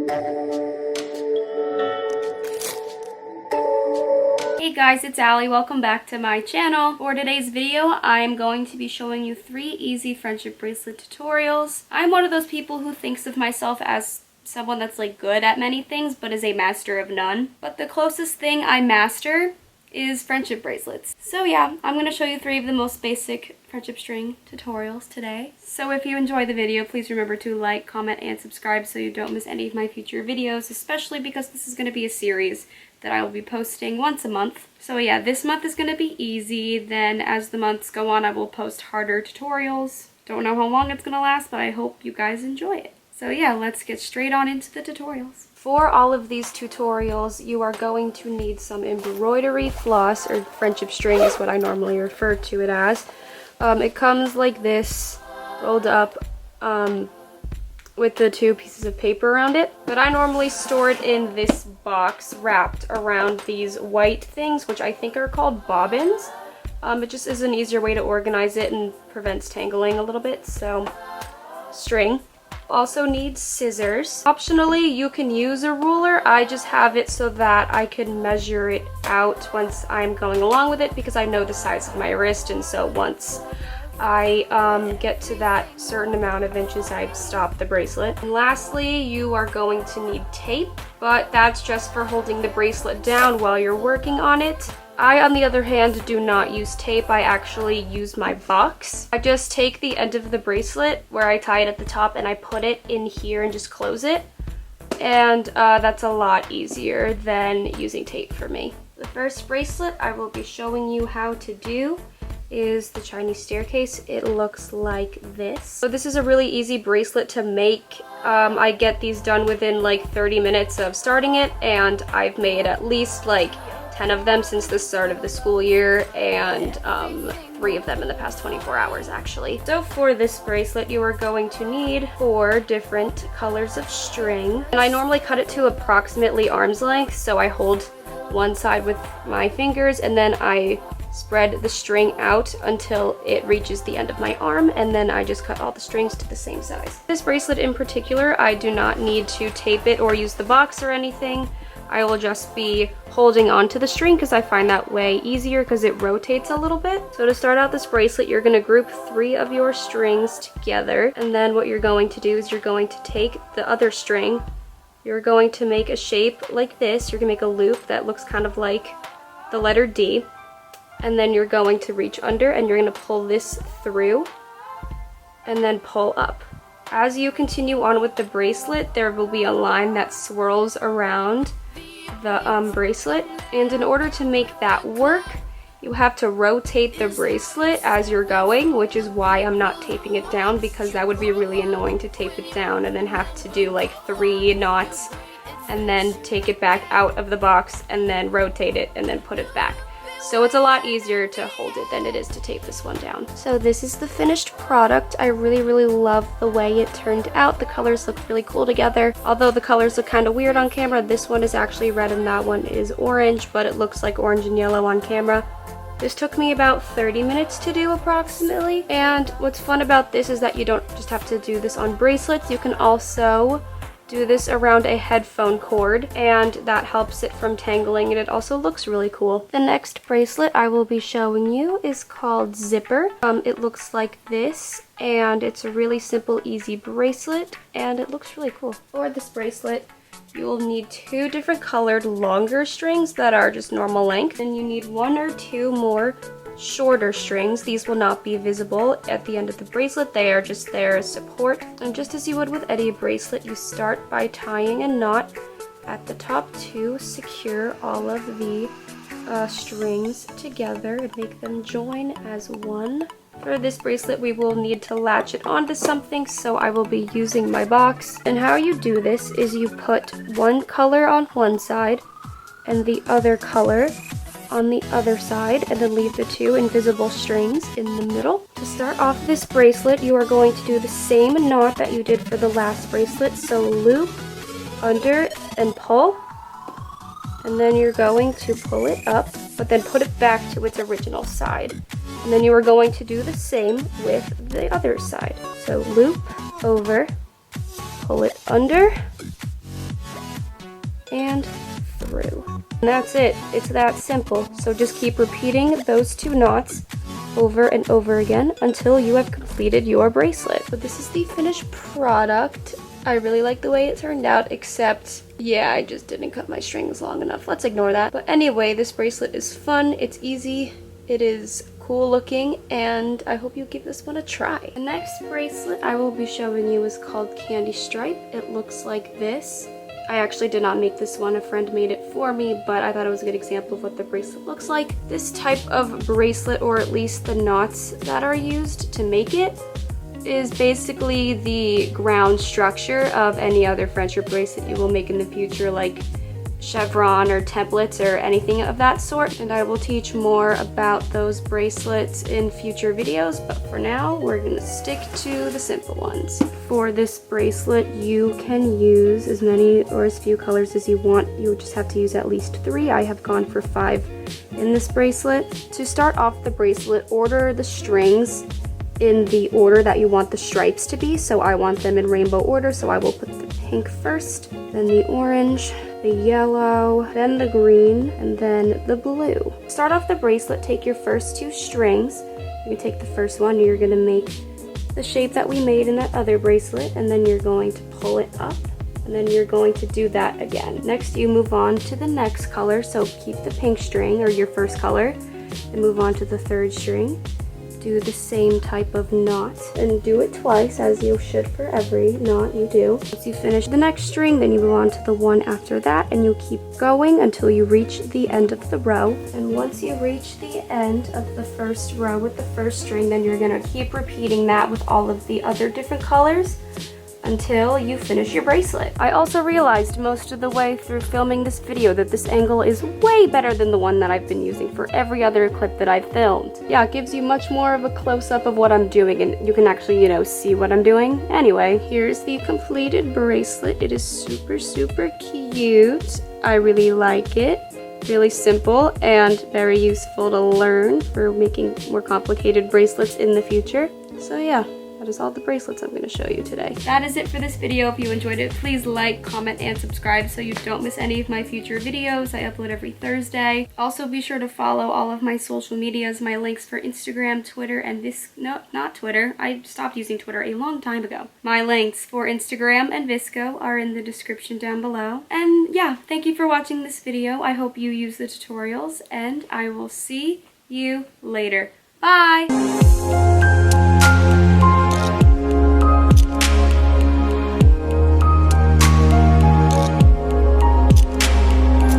Hey guys, it's Allie. Welcome back to my channel. For today's video, I'm going to be showing you 3 easy friendship bracelet tutorials. I'm one of those people who thinks of myself as someone that's like good at many things but is a master of none. But the closest thing I master is friendship bracelets. So yeah, I'm going to show you 3 of the most basic friendship string tutorials today. So if you enjoy the video, please remember to like, comment, and subscribe so you don't miss any of my future videos, especially because this is going to be a series that I will be posting once a month. So yeah, this month is going to be easy. Then as the months go on, I will post harder tutorials. Don't know how long it's going to last, but I hope you guys enjoy it. So yeah, let's get straight on into the tutorials. For all of these tutorials, you are going to need some embroidery floss, or friendship string is what I normally refer to it as. It comes like this, rolled up, with the 2 pieces of paper around it. But I normally store it in this box wrapped around these white things, which I think are called bobbins. It just is an easier way to organize it and prevents tangling a little bit. So, string. Also need scissors. Optionally, you can use a ruler. I just have it so that I can measure it out once I'm going along with it, because I know the size of my wrist, and so once I get to that certain amount of inches, I stop the bracelet. And lastly, you are going to need tape, but that's just for holding the bracelet down while you're working on it. I, on the other hand, do not use tape. I actually use my box. I just take the end of the bracelet where I tie it at the top and I put it in here and just close it. And that's a lot easier than using tape for me. The first bracelet I will be showing you how to do is the Chinese staircase. It looks like this. So this is a really easy bracelet to make. I get these done within like 30 minutes of starting it, and I've made at least like 10 of them since the start of the school year, and 3 of them in the past 24 hours actually. So for this bracelet, you are going to need 4 different colors of string. And I normally cut it to approximately arm's length, so I hold one side with my fingers and then I spread the string out until it reaches the end of my arm, and then I just cut all the strings to the same size. This bracelet in particular, I do not need to tape it or use the box or anything. I will just be holding onto the string because I find that way easier because it rotates a little bit. So to start out this bracelet, you're going to group 3 of your strings together, and then what you're going to do is you're going to take the other string, you're going to make a shape like this. You're going to make a loop that looks kind of like the letter D, and then you're going to reach under and you're going to pull this through and then pull up. As you continue on with the bracelet, there will be a line that swirls around the bracelet, and in order to make that work, you have to rotate the bracelet as you're going, which is why I'm not taping it down, because that would be really annoying to tape it down and then have to do like 3 knots and then take it back out of the box and then rotate it and then put it back. So it's a lot easier to hold it than it is to tape this one down. So this is the finished product. I really love the way it turned out. The colors look really cool together. Although the colors look kind of weird on camera, this one is actually red and that one is orange, but it looks like orange and yellow on camera. This took me about 30 minutes to do approximately. And what's fun about this is that you don't just have to do this on bracelets. You can also do this around a headphone cord, and that helps it from tangling, and it also looks really cool. The next bracelet I will be showing you is called Zipper. It looks like this, and it's a really simple, easy bracelet, and it looks really cool. For this bracelet, you will need 2 different colored longer strings that are just normal length, and you need 1 or 2 more shorter strings. These will not be visible at the end of the bracelet. They are just there as support. And just as you would with any bracelet, you start by tying a knot at the top to secure all of the strings together and make them join as one. For this bracelet, we will need to latch it onto something, so I will be using my box. And how you do this is you put one color on one side and the other color on the other side, and then leave the 2 invisible strings in the middle. To start off this bracelet, you are going to do the same knot that you did for the last bracelet, so loop, under, and pull. And then you're going to pull it up, but then put it back to its original side. And then you are going to do the same with the other side. So loop, over, pull it under, and through. And that's it. It's that simple. So just keep repeating those 2 knots over and over again until you have completed your bracelet. But this is the finished product. I really like the way it turned out, except, yeah, I just didn't cut my strings long enough. Let's ignore that. But anyway, this bracelet is fun, it's easy, it is cool looking, and I hope you give this one a try. The next bracelet I will be showing you is called Candy Stripe. It looks like this. I actually did not make this one, a friend made it for me, but I thought it was a good example of what the bracelet looks like. This type of bracelet, or at least the knots that are used to make it, is basically the ground structure of any other friendship bracelet you will make in the future, like chevron or templates or anything of that sort. And I will teach more about those bracelets in future videos, but for now we're gonna stick to the simple ones. For this bracelet, you can use as many or as few colors as you want. You just have to use at least 3. I have gone for 5 in this bracelet. To start off the bracelet, order the strings in the order that you want the stripes to be. So I want them in rainbow order, so I will put the pink first, then the orange, the yellow, then the green, and then the blue. Start off the bracelet, take your first 2 strings. You can take the first one, you're gonna make the shape that we made in that other bracelet, and then you're going to pull it up, and then you're going to do that again. Next, you move on to the next color, so keep the pink string, or your first color, and move on to the 3rd string. Do the same type of knot and do it twice, as you should for every knot you do. Once you finish the next string, then you move on to the one after that, and you keep going until you reach the end of the row. And once you reach the end of the first row with the first string, then you're gonna keep repeating that with all of the other different colors until you finish your bracelet. I also realized most of the way through filming this video that this angle is way better than the one that I've been using for every other clip that I've filmed. Yeah, it gives you much more of a close-up of what I'm doing, and you can actually, you know, see what I'm doing. Anyway, here's the completed bracelet. It is super, super cute. I really like it. Really simple and very useful to learn for making more complicated bracelets in the future. So yeah. That is all the bracelets I'm going to show you today. That is it for this video. If you enjoyed it, please like, comment, and subscribe so you don't miss any of my future videos. I upload every Thursday. Also, be sure to follow all of my social medias. My links for Instagram, Twitter, and not Twitter. I stopped using Twitter a long time ago. My links for Instagram and Visco are in the description down below. And yeah, thank you for watching this video. I hope you use the tutorials, and I will see you later. Bye!